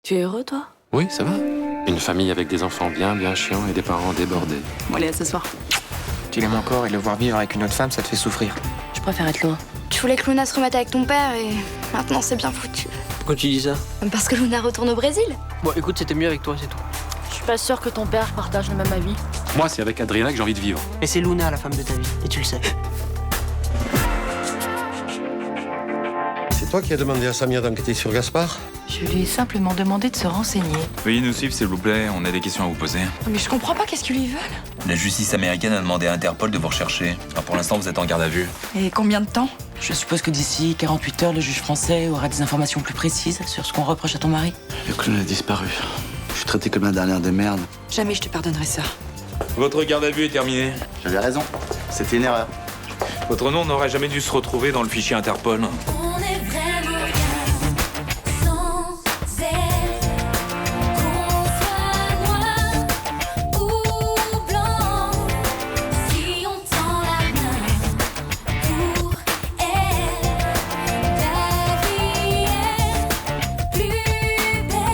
Tu es heureux, toi? Oui, ça va. Une famille avec des enfants bien chiants et des parents débordés. Bon, allez, à ce soir. Tu l'aimes encore et le voir vivre avec une autre femme, ça te fait souffrir. Je préfère être loin. Tu voulais que Luna se remette avec ton père et maintenant c'est bien foutu. Pourquoi tu dis ça? Parce que Luna retourne au Brésil. Bon, écoute, c'était mieux avec toi, c'est tout. Je suis pas sûre que ton père partage le même avis. Moi, c'est avec Adriana que j'ai envie de vivre. Et c'est Luna, la femme de ta vie, et tu le sais. C'est toi qui as demandé à Samia d'enquêter sur Gaspard? Je lui ai simplement demandé de se renseigner. Veuillez nous suivre, s'il vous plaît, on a des questions à vous poser. Mais je comprends pas, qu'est-ce qu'ils lui veulent? La justice américaine a demandé à Interpol de vous rechercher. Alors pour l'instant, vous êtes en garde à vue. Et combien de temps? Je suppose que d'ici 48 heures, le juge français aura des informations plus précises sur ce qu'on reproche à ton mari. Le clown a disparu. Je suis traité comme la dernière des merdes. Jamais je te pardonnerai ça. Votre garde à vue est terminée. J'avais raison. C'était une erreur. Votre nom n'aurait jamais dû se retrouver dans le fichier Interpol. On est vraiment bien sans elle. Qu'on soit noir ou blanc, si on tend la main pour elle, la vie est plus belle.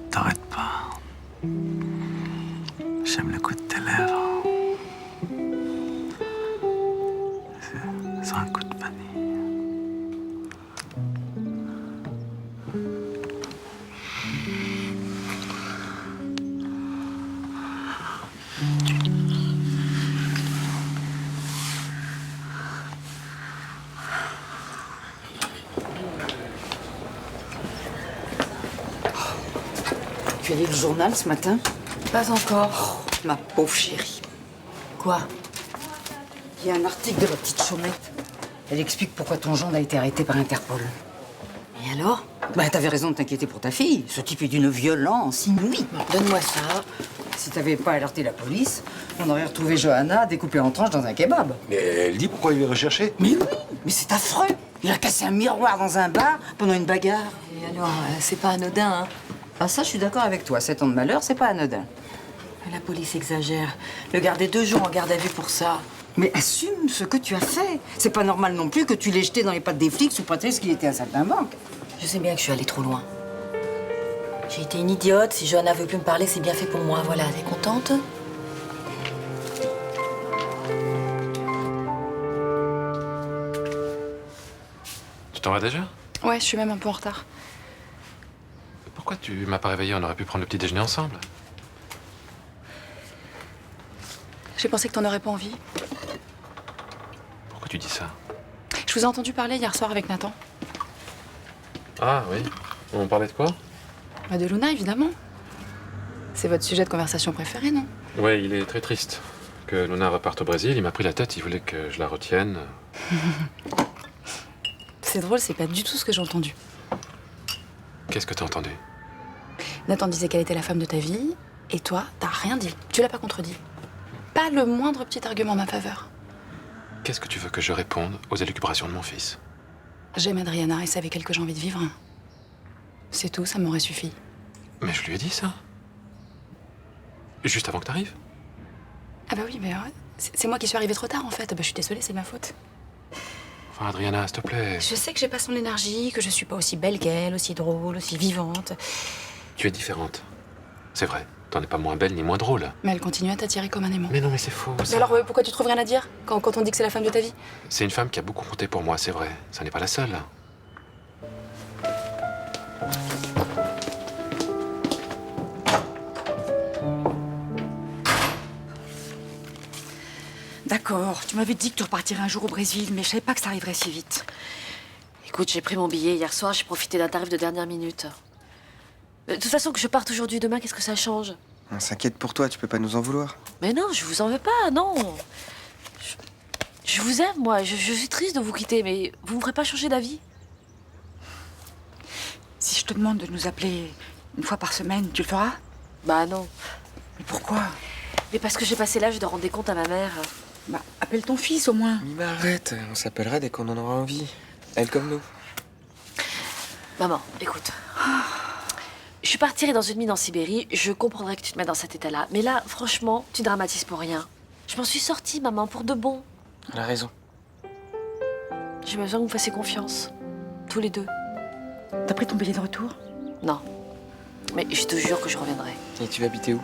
T'arrêtes pas. J'aime le goût de tes lèvres. C'est un coup de vanille. Tu as lu le journal ce matin? Pas encore. Ma pauvre chérie. Quoi? Il y a un article de la petite Chaumette. Elle explique pourquoi ton gendre a été arrêté par Interpol. Et alors? Bah, t'avais raison de t'inquiéter pour ta fille. Ce type est d'une violence inouïe. Donne-moi ça. Si t'avais pas alerté la police, on aurait retrouvé Johanna découpée en tranches dans un kebab. Mais elle dit pourquoi il est recherché? Mais oui, mais c'est affreux. Il a cassé un miroir dans un bar pendant une bagarre. Et alors, c'est pas anodin, hein? Ah ça, je suis d'accord avec toi. 7 ans de malheur, c'est pas anodin. La police exagère. Le garder 2 jours en garde à vue pour ça. Mais assume ce que tu as fait. C'est pas normal non plus que tu l'aies jeté dans les pattes des flics sous prétexte qu'il était un saltimbanque. Je sais bien que je suis allée trop loin. J'ai été une idiote. Si Johanna veut plus me parler, c'est bien fait pour moi. Voilà, t'es contente? Tu t'en vas déjà? Ouais, je suis même un peu en retard. Pourquoi tu m'as pas réveillé? On aurait pu prendre le petit déjeuner ensemble. J'ai pensé que t'en aurais pas envie. Pourquoi tu dis ça? Je vous ai entendu parler hier soir avec Nathan. Ah oui. On parlait de quoi? Bah, de Luna, évidemment. C'est votre sujet de conversation préféré, non? Ouais, il est très triste que Luna reparte au Brésil. Il m'a pris la tête, il voulait que je la retienne. C'est drôle, c'est pas du tout ce que j'ai entendu. Qu'est-ce que t'as entendu? Nathan disait qu'elle était la femme de ta vie, et toi, t'as rien dit. Tu l'as pas contredit. Pas le moindre petit argument en ma faveur. Qu'est-ce que tu veux que je réponde aux élucubrations de mon fils? J'aime Adriana et c'est avec elle que j'ai envie de vivre. C'est tout, ça m'aurait suffi. Mais je lui ai dit ça. Juste avant que t'arrives. Ah bah oui, mais c'est moi qui suis arrivée trop tard en fait. Bah je suis désolée, c'est ma faute. Enfin, Adriana, s'il te plaît. Je sais que j'ai pas son énergie, que je suis pas aussi belle qu'elle, aussi drôle, aussi vivante. Tu es différente. C'est vrai. T'en es pas moins belle ni moins drôle. Mais elle continue à t'attirer comme un aimant. Mais non, mais c'est faux. Mais ça. alors pourquoi tu trouves rien à dire quand on dit que c'est la femme de ta vie? C'est une femme qui a beaucoup compté pour moi, c'est vrai. Ça n'est pas la seule. D'accord. Tu m'avais dit que tu repartirais un jour au Brésil, mais je savais pas que ça arriverait si vite. Écoute, j'ai pris mon billet hier soir, j'ai profité d'un tarif de dernière minute. De toute façon, que je parte aujourd'hui, demain, qu'est-ce que ça change? On s'inquiète pour toi, tu peux pas nous en vouloir. Mais non, je vous en veux pas, non. Je vous aime, moi. Je suis triste de vous quitter, mais vous me ferez pas changer d'avis. te demande de nous appeler une fois par semaine, tu le feras? Bah non. Mais pourquoi? Mais parce que j'ai passé l'âge de rendre des comptes à ma mère. Bah, appelle ton fils au moins. Mais arrête, on s'appellera dès qu'on en aura envie. Elle comme nous. Maman, écoute. Je suis partie dans une mine en Sibérie. Je comprendrais que tu te mets dans cet état-là. Mais là, franchement, tu dramatises pour rien. Je m'en suis sortie, maman, pour de bon. Elle a raison. J'ai besoin que vous me fassiez confiance. Tous les deux. T'as pris ton billet de retour? Non. Mais je te jure que je reviendrai. Et tu vas habiter où?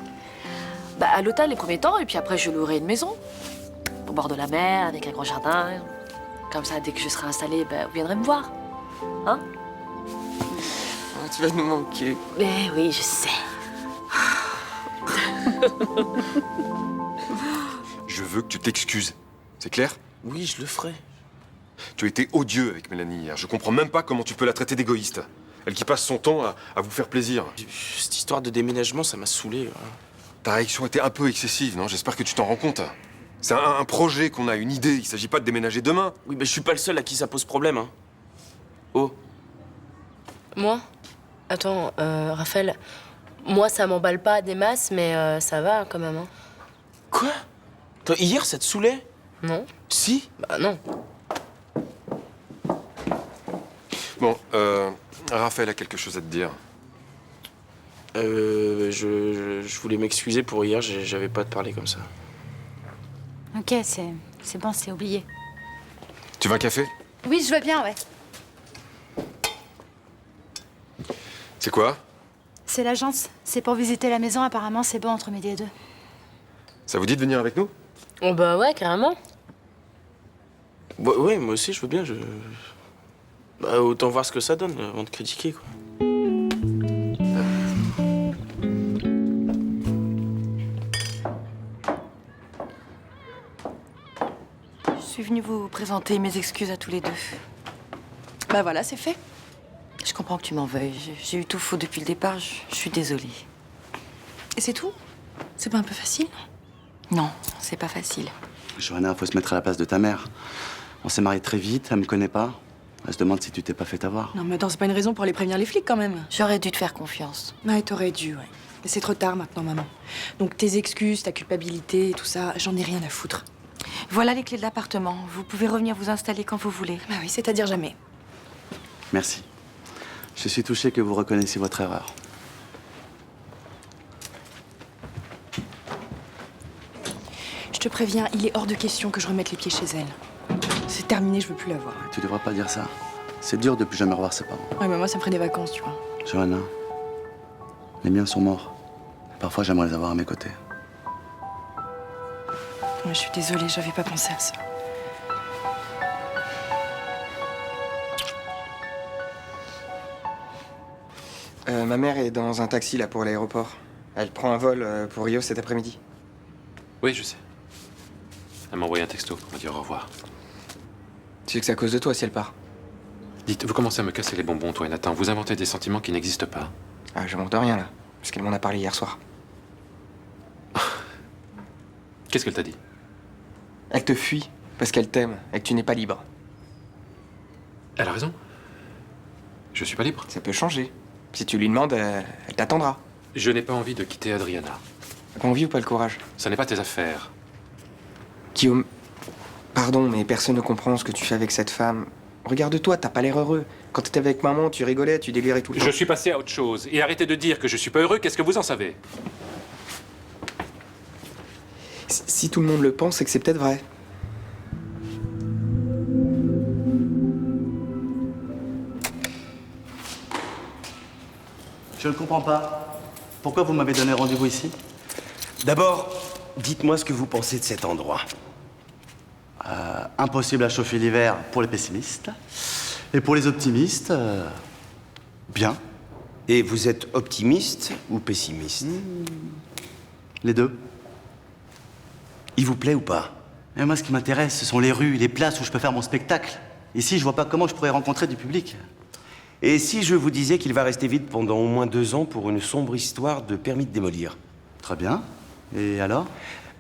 Bah, à l'hôtel les premiers temps, et puis après, je louerai une maison. Au bord de la mer, avec un grand jardin. Comme ça, dès que je serai installée, bah, vous viendrez me voir. Hein? Ah, tu vas nous manquer. Mais oui, je sais. Je veux que tu t'excuses. C'est clair? Oui, je le ferai. Tu as été odieux avec Mélanie hier. Je comprends même pas comment tu peux la traiter d'égoïste. Elle qui passe son temps à vous faire plaisir. Cette histoire de déménagement, ça m'a saoulé. Ta réaction était un peu excessive, non? J'espère que tu t'en rends compte. C'est un projet qu'on a, une idée. Il s'agit pas de déménager demain. Oui, mais je suis pas le seul à qui ça pose problème, hein. Oh. Moi? Attends, Raphaël, moi ça m'emballe pas des masses, mais ça va quand même, hein. Quoi? Toi, hier, ça te saoulait? Non. Si? Bah non. Bon, Raphaël a quelque chose à te dire. Je voulais m'excuser pour hier, j'avais pas à te parler comme ça. Ok, c'est bon, c'est oublié. Tu veux un café? Oui, je veux bien, ouais. C'est quoi? C'est l'agence. C'est pour visiter la maison, apparemment, c'est bon entre midi et 2. Ça vous dit de venir avec nous? Oh bah ouais, carrément. Bah, ouais, moi aussi, je veux bien. Bah, autant voir ce que ça donne avant de critiquer, quoi. Je suis venue vous présenter mes excuses à tous les deux. Bah voilà, c'est fait. Je comprends que tu m'en veuilles. J'ai eu tout faux depuis le départ. Je suis désolée. Et c'est tout? C'est pas un peu facile? Non, c'est pas facile. Johanna, faut se mettre à la place de ta mère. On s'est mariés très vite, elle me connaît pas. Elle se demande si tu t'es pas fait avoir. Non, mais attends, c'est pas une raison pour aller prévenir les flics quand même. J'aurais dû te faire confiance. Ouais, t'aurais dû, ouais. Mais c'est trop tard maintenant, maman. Donc tes excuses, ta culpabilité et tout ça, j'en ai rien à foutre. Voilà les clés de l'appartement. Vous pouvez revenir vous installer quand vous voulez. Bah oui, c'est-à-dire jamais. Merci. Je suis touché que vous reconnaissiez votre erreur. Je te préviens, il est hors de question que je remette les pieds chez elle. C'est terminé, je veux plus la voir. Tu devrais pas dire ça. C'est dur de plus jamais revoir ses parents. Ouais, mais moi, ça me ferait des vacances, tu vois. Johanna, les miens sont morts. Parfois, j'aimerais les avoir à mes côtés. Ouais, je suis désolée, j'avais pas pensé à ça. Ma mère est dans un taxi, là, pour l'aéroport. Elle prend un vol pour Rio cet après-midi. Oui, je sais. Elle m'a envoyé un texto pour me dire au revoir. Tu sais que c'est à cause de toi si elle part. Dites, vous commencez à me casser les bonbons, toi et Nathan. Vous inventez des sentiments qui n'existent pas. Ah, je monte rien, là. Parce qu'elle m'en a parlé hier soir. Qu'est-ce qu'elle t'a dit? Elle te fuit parce qu'elle t'aime et que tu n'es pas libre. Elle a raison. Je suis pas libre. Ça peut changer. Si tu lui demandes, elle t'attendra. Je n'ai pas envie de quitter Adriana. T'as envie ou pas le courage? Ça n'est pas tes affaires. Guillaume, pardon, mais personne ne comprend ce que tu fais avec cette femme. Regarde-toi, t'as pas l'air heureux. Quand t'étais avec maman, tu rigolais, tu délirais tout le temps. Je suis passé à autre chose. Et arrêtez de dire que je suis pas heureux, qu'est-ce que vous en savez? Si tout le monde le pense, c'est que c'est peut-être vrai. Je ne comprends pas. Pourquoi vous m'avez donné rendez-vous ici? D'abord, dites-moi ce que vous pensez de cet endroit. Impossible à chauffer l'hiver pour les pessimistes. Et pour les optimistes, bien. Et vous êtes optimiste ou pessimiste? Les deux. Il vous plaît ou pas? Et moi, ce qui m'intéresse, ce sont les rues, les places où je peux faire mon spectacle. Ici, je vois pas comment je pourrais rencontrer du public. Et si je vous disais qu'il va rester vide pendant au moins 2 ans pour une sombre histoire de permis de démolir? Très bien. Et alors?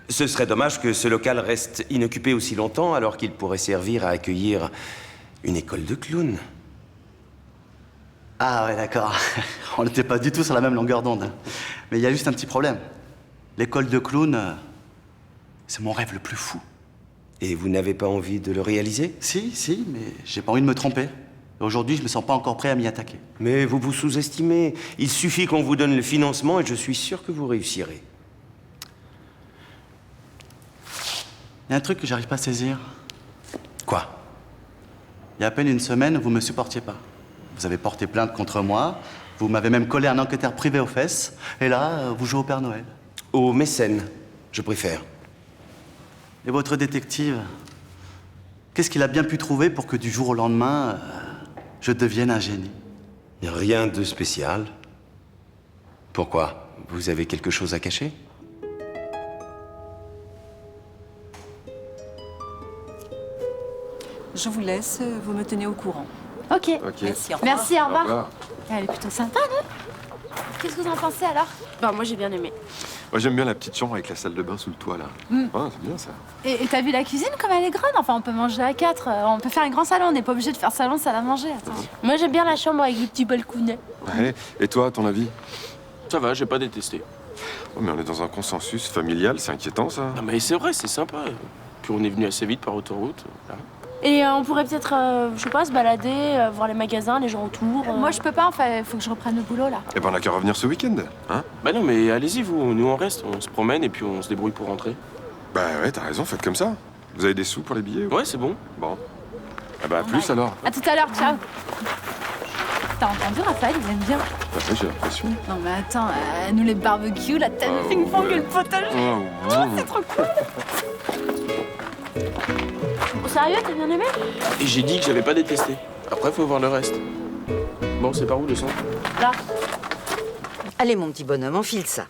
Ce serait dommage que ce local reste inoccupé aussi longtemps alors qu'il pourrait servir à accueillir une école de clowns. Ah ouais, d'accord. On n'était pas du tout sur la même longueur d'onde. Mais il y a juste un petit problème. L'école de clown, c'est mon rêve le plus fou. Et vous n'avez pas envie de le réaliser? Si, mais j'ai pas envie de me tromper. Aujourd'hui, je me sens pas encore prêt à m'y attaquer. Mais vous vous sous-estimez. Il suffit qu'on vous donne le financement et je suis sûr que vous réussirez. Il y a un truc que j'arrive pas à saisir. Quoi? Il y a à peine une semaine, vous me supportiez pas. Vous avez porté plainte contre moi, vous m'avez même collé un enquêteur privé aux fesses, et là, vous jouez au Père Noël. Au mécène, je préfère. Et votre détective, qu'est-ce qu'il a bien pu trouver pour que du jour au lendemain, je devienne un génie? Rien de spécial. Pourquoi? Vous avez quelque chose à cacher? Je vous laisse, vous me tenez au courant. Ok. Merci, au revoir. Merci, au revoir. Au revoir. Elle est plutôt sympa, non? Qu'est-ce que vous en pensez alors? Bah, moi, j'ai bien aimé. Moi, j'aime bien la petite chambre avec la salle de bain sous le toit, là. Ouais, c'est bien, ça. Et t'as vu la cuisine comme elle est grande? Enfin, on peut manger à 4. On peut faire un grand salon. On n'est pas obligé de faire salon, salle à manger. Attends. Moi, j'aime bien la chambre avec les petits balconnets. Ouais. Et toi, ton avis? Ça va, j'ai pas détesté. Oh, mais on est dans un consensus familial, c'est inquiétant, ça. Non mais c'est vrai, c'est sympa. Puis on est venu assez vite par autoroute. Là. Et on pourrait peut-être, je sais pas, se balader, voir les magasins, les gens autour. Moi, je peux pas. Enfin, il faut que je reprenne le boulot là. Eh ben, on a qu'à revenir ce week-end, hein? Bah non, mais allez-y, vous. Nous, on reste, on se promène et puis on se débrouille pour rentrer. Bah ouais, t'as raison, faites comme ça. Vous avez des sous pour les billets? Ouais, c'est bon. Bon. Ah bah, à plus alors. À tout à l'heure, ciao. T'as entendu, Raphaël, il aime bien. Bah ouais, j'ai l'impression. Non mais attends, nous les barbecues, la table de ping-pong et le potager. C'est trop cool. Sérieux, t'as bien aimé? Et j'ai dit que j'avais pas détesté. Après, faut voir le reste. Bon, c'est par où le sang? Là. Allez, mon petit bonhomme, enfile ça.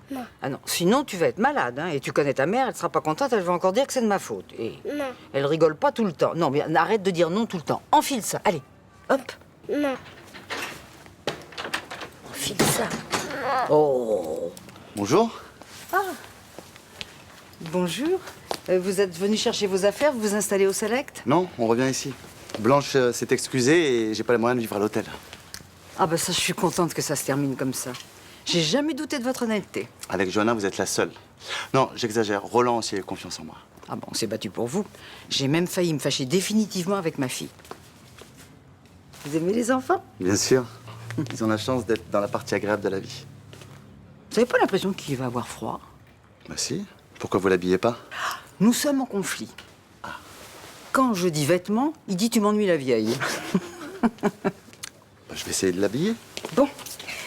Non. Ah non, sinon tu vas être malade, hein, et tu connais ta mère, elle sera pas contente, elle va encore dire que c'est de ma faute. Et Non. elle rigole pas tout le temps. Non, mais arrête de dire non tout le temps. Enfile ça, allez, hop. Non. Enfile ça. Oh. Bonjour. Ah. Bonjour. Vous êtes venu chercher vos affaires, vous vous installez au Select? Non, on revient ici. Blanche s'est excusée et j'ai pas les moyens de vivre à l'hôtel. Ah bah ça, je suis contente que ça se termine comme ça. J'ai jamais douté de votre honnêteté. Avec Johanna, vous êtes la seule. Non, j'exagère. Roland aussi a eu confiance en moi. Ah bon, on s'est battu pour vous. J'ai même failli me fâcher définitivement avec ma fille. Vous aimez les enfants? Bien sûr. Ils ont la chance d'être dans la partie agréable de la vie. Vous n'avez pas l'impression qu'il va avoir froid? Bah si. Pourquoi vous l'habillez pas? Nous sommes en conflit. Quand je dis vêtements, il dit tu m'ennuies la vieille. Bah, je vais essayer de l'habiller. Bon.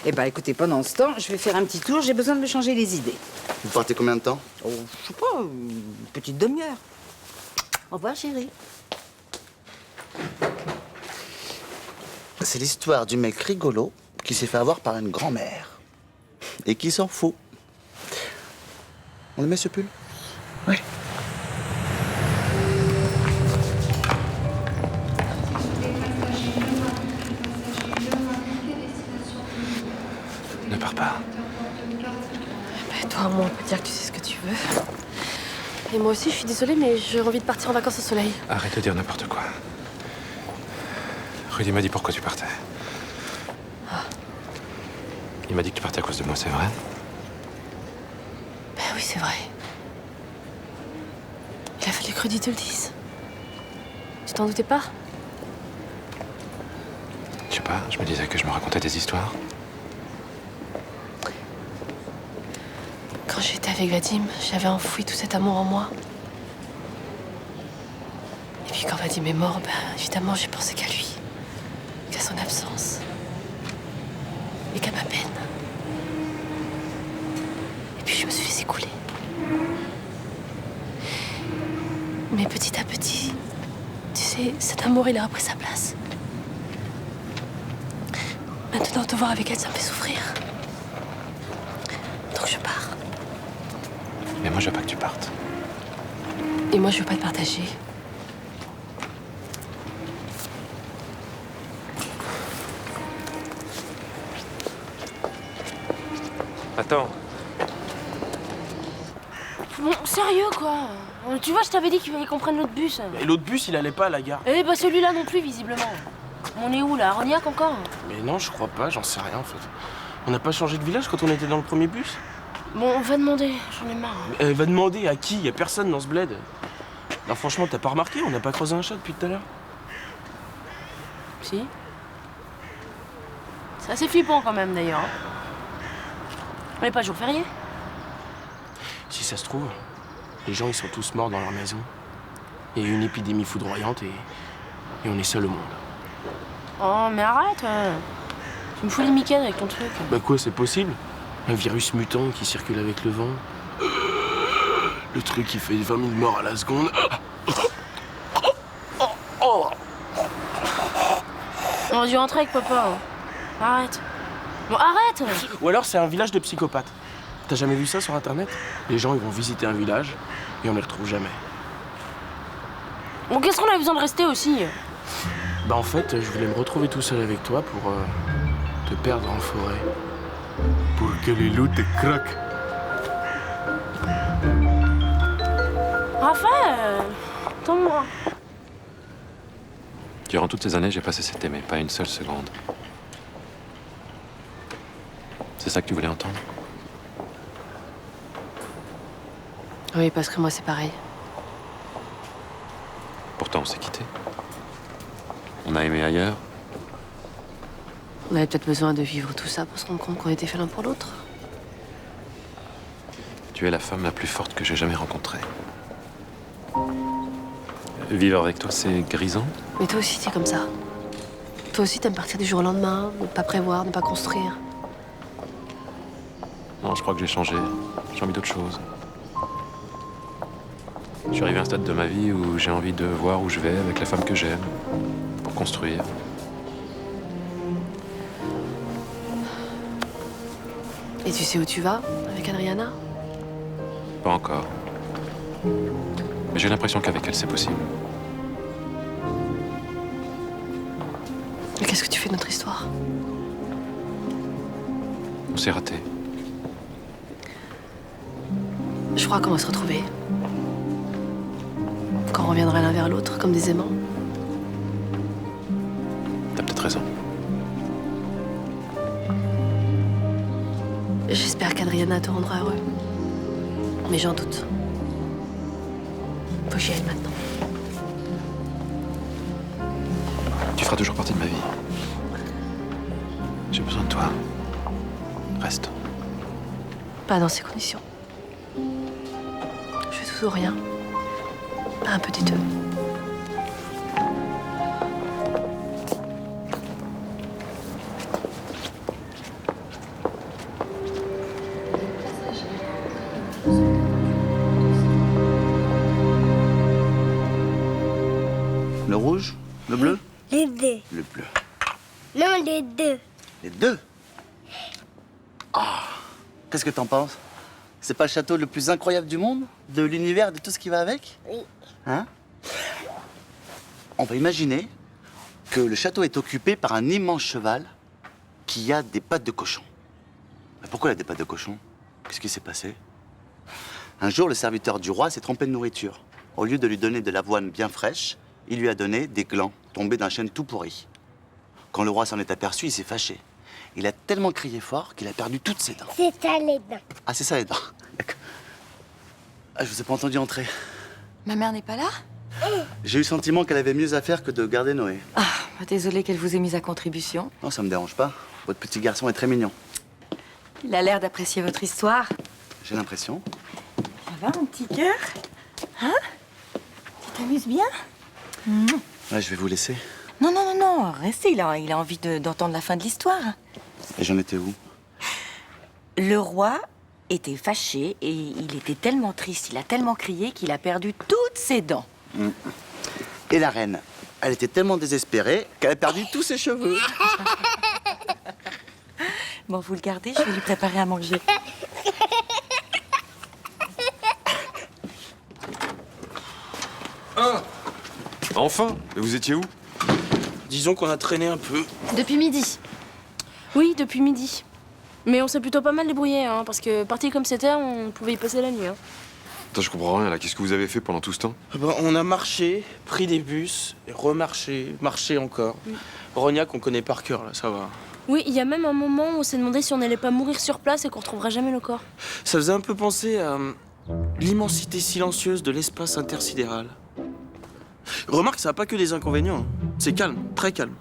Eh ben écoutez, pendant ce temps, je vais faire un petit tour, j'ai besoin de me changer les idées. Vous partez combien de temps? Oh, je sais pas, une petite demi-heure. Au revoir, chérie. C'est l'histoire du mec rigolo qui s'est fait avoir par une grand-mère. Et qui s'en fout. On le met ce pull? Oui. Ne pars pas. Bah, toi, moi, on peut dire que tu sais ce que tu veux. Et moi aussi, je suis désolée, mais j'ai envie de partir en vacances au soleil. Arrête de dire n'importe quoi. Rudy m'a dit pourquoi tu partais. Il m'a dit que tu partais à cause de moi, c'est vrai? Ben oui, c'est vrai. Il a fallu que Rudy te le dise. Tu t'en doutais pas? Je sais pas, je me disais que je me racontais des histoires. Quand j'étais avec Vadim, j'avais enfoui tout cet amour en moi. Et puis quand Vadim est mort, ben évidemment, j'ai pensé qu'à lui. Qu'à son absence. Et qu'à ma peine. Et puis je me suis laissée couler. Mais petit à petit, tu sais, cet amour, il a repris sa place. Maintenant, te voir avec elle, ça me fait souffrir. Donc je pars. Mais moi, je veux pas que tu partes. Et moi, je veux pas te partager. Attends. Bon, sérieux, quoi. Tu vois, je t'avais dit qu'il fallait qu'on prenne l'autre bus. Et l'autre bus, il allait pas à la gare. Eh bah, celui-là non plus, visiblement. On est où là? Arniac encore? Mais non, je crois pas, j'en sais rien en fait. On n'a pas changé de village quand on était dans le premier bus? Bon, on va demander, j'en ai marre. Elle va demander à qui? Y a personne dans ce bled. Non, franchement, t'as pas remarqué? On n'a pas creusé un chat depuis tout à l'heure. Si. C'est assez flippant quand même d'ailleurs. On n'est pas jour férié? Si ça se trouve, les gens ils sont tous morts dans leur maison. Il y a eu une épidémie foudroyante et on est seul au monde. Oh, mais arrête! Tu me fous les Mickey avec ton truc. Bah quoi, c'est possible? Un virus mutant qui circule avec le vent. Le truc qui fait 20 000 morts à la seconde. On a dû rentrer avec papa. Arrête. Bon, arrête! Ou alors c'est un village de psychopathes. T'as jamais vu ça sur internet? Les gens ils vont visiter un village et on les retrouve jamais. Bon, qu'est-ce qu'on a besoin de rester aussi? Bah en fait, je voulais me retrouver tout seul avec toi pour te perdre en forêt. Pour que les loups te croquent. Raphaël, attends-moi. Durant toutes ces années, j'ai pas cessé de t'aimer, pas une seule seconde. C'est ça que tu voulais entendre? Oui, parce que moi, c'est pareil. Pourtant, on s'est quittés. On a aimé ailleurs. On avait peut-être besoin de vivre tout ça pour se rendre compte qu'on était fait l'un pour l'autre. Tu es la femme la plus forte que j'ai jamais rencontrée. Vivre avec toi, c'est grisant. Mais toi aussi, t'es comme ça. Toi aussi, t'aimes partir du jour au lendemain, ne pas prévoir, ne pas construire. Non, je crois que j'ai changé. J'ai envie d'autre chose. Je suis arrivé à un stade de ma vie où j'ai envie de voir où je vais avec la femme que j'aime, pour construire. Et tu sais où tu vas avec Adriana? Pas encore. Mais j'ai l'impression qu'avec elle, c'est possible. Mais qu'est-ce que tu fais de notre histoire? On s'est raté. Je crois qu'on va se retrouver. Quand on reviendra l'un vers l'autre, comme des aimants. T'as peut-être raison. J'espère qu'Adriana te rendra heureux. Mais j'en doute. Faut que j'y aille maintenant. Tu feras toujours partie de ma vie. J'ai besoin de toi. Reste. Pas dans ces conditions. Je fais tout ou rien. Pas un peu des deux. Le rouge? Le bleu? Les deux. Le bleu. Non, les deux. Les deux? Ah! Qu'est-ce que t'en penses? C'est pas le château le plus incroyable du monde? De l'univers, de tout ce qui va avec? Oui. Hein? On va imaginer que le château est occupé par un immense cheval qui a des pattes de cochon. Mais pourquoi il a des pattes de cochon? Qu'est-ce qui s'est passé? Un jour, le serviteur du roi s'est trompé de nourriture. Au lieu de lui donner de l'avoine bien fraîche, il lui a donné des glands tombés d'un chêne tout pourri. Quand le roi s'en est aperçu, il s'est fâché. Il a tellement crié fort qu'il a perdu toutes ses dents. C'est ça les dents. Ah, c'est ça les dents. D'accord. Ah, je vous ai pas entendu entrer. Ma mère n'est pas là? J'ai eu le sentiment qu'elle avait mieux à faire que de garder Noé. Ah, désolée qu'elle vous ait mise à contribution. Non, ça me dérange pas. Votre petit garçon est très mignon. Il a l'air d'apprécier votre histoire. J'ai l'impression. Ça va, mon petit cœur? Hein? Tu t'amuses bien? Ouais, je vais vous laisser. Non, non, non, non, restez, il a envie d'entendre la fin de l'histoire. Et j'en étais où? Le roi était fâché et il était tellement triste, il a tellement crié qu'il a perdu toutes ses dents. Et la reine, elle était tellement désespérée qu'elle a perdu tous ses cheveux. Bon, vous le gardez, je vais lui préparer à manger. Ah! Enfin! Et vous étiez où? Disons qu'on a traîné un peu. Depuis midi. Oui, depuis midi. Mais on s'est plutôt pas mal débrouillé, hein, parce que parti comme c'était, on pouvait y passer la nuit. Hein. Attends, je comprends rien là. Qu'est-ce que vous avez fait pendant tout ce temps? On a marché, pris des bus, et remarché, marché encore. Rognac, on connaît par cœur, là, ça va. Oui, il y a même un moment où on s'est demandé si on n'allait pas mourir sur place et qu'on retrouverait jamais le corps. Ça faisait un peu penser à l'immensité silencieuse de l'espace intersidéral. Remarque, ça n'a pas que des inconvénients. Hein. C'est calme, très calme.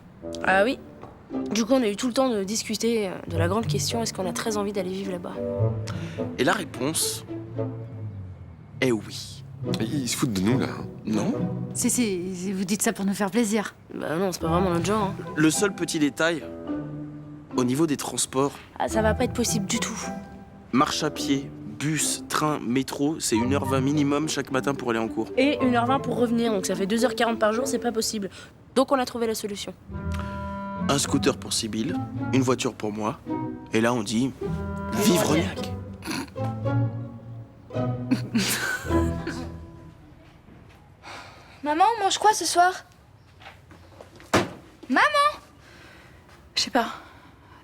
Ah oui. Du coup, on a eu tout le temps de discuter de la grande question, est-ce qu'on a très envie d'aller vivre là-bas? Et la réponse est oui. Ils se foutent de nous, là. Non. Si, vous dites ça pour nous faire plaisir. Bah non, c'est pas vraiment notre genre. Hein. Le seul petit détail, au niveau des transports, Ah, ça va pas être possible du tout. marche à pied, bus, train, métro, c'est 1h20 minimum chaque matin pour aller en cours. Et 1h20 pour revenir, donc ça fait 2h40 par jour, c'est pas possible. Donc on a trouvé la solution. Un scooter pour Sibylle, une voiture pour moi, et là on dit vive Rognac. Maman, on mange quoi ce soir? Maman! Je sais pas.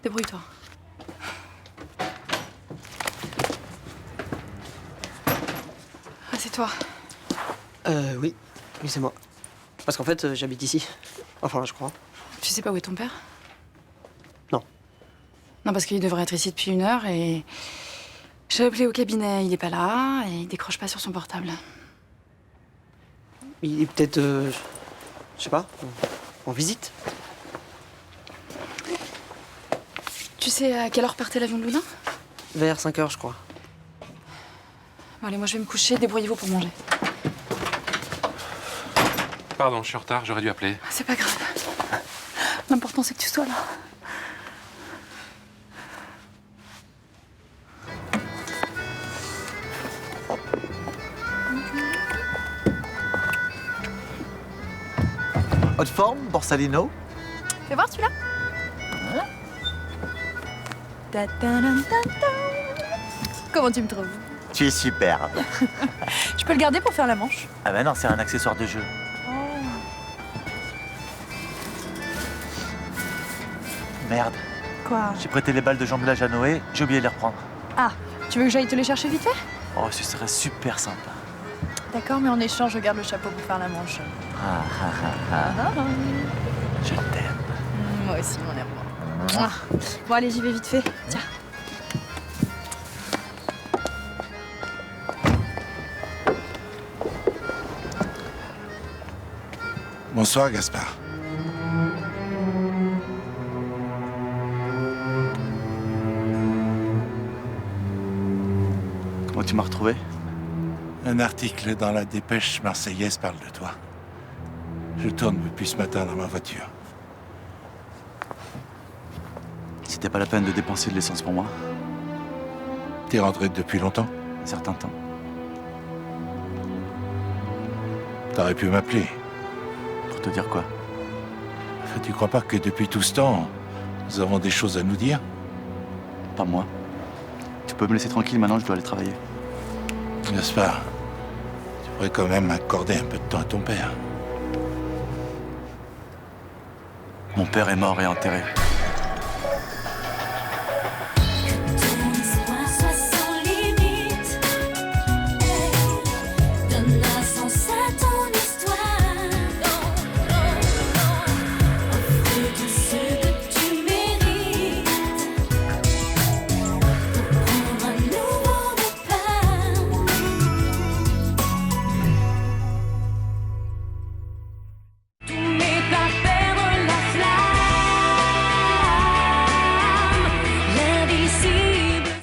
Débrouille-toi. Ah, c'est toi. Oui, c'est moi. Parce qu'en fait, j'habite ici. Enfin, je crois. Tu sais pas où est ton père? Non. Non, parce qu'il devrait être ici depuis 1 heure et... J'ai appelé au cabinet, il est pas là et il décroche pas sur son portable. Il est peut-être, je sais pas, en visite. Tu sais à quelle heure partait l'avion de Luna? Vers 5 heures, je crois. Bon, allez, moi je vais me coucher, débrouillez-vous pour manger. Pardon, je suis en retard, j'aurais dû appeler. C'est pas grave. L'important c'est que tu sois là. Haute forme, Borsalino? Fais voir celui-là. Comment tu me trouves? Tu es superbe. Je peux le garder pour faire la manche. Ah ben non, c'est un accessoire de jeu. Merde. Quoi? J'ai prêté les balles de jamblage à Noé, j'ai oublié de les reprendre. Ah, tu veux que j'aille te les chercher vite fait? Oh, ce serait super sympa. D'accord, mais en échange, je garde le chapeau pour faire la manche. Je t'aime. Moi aussi, mon amour. Mouah. Bon, allez, j'y vais vite fait. Tiens. Bonsoir, Gaspard. Comment tu m'as retrouvé? Un article dans la dépêche marseillaise parle de toi. Je tourne depuis ce matin dans ma voiture. C'était pas la peine de dépenser de l'essence pour moi? T'es rentré depuis longtemps? Un certain temps. T'aurais pu m'appeler. Pour te dire quoi? Enfin, tu crois pas que depuis tout ce temps, nous avons des choses à nous dire? Pas moi. Tu peux me laisser tranquille, maintenant je dois aller travailler. Gaspard, tu pourrais quand même accorder un peu de temps à ton père. Mon père est mort et enterré.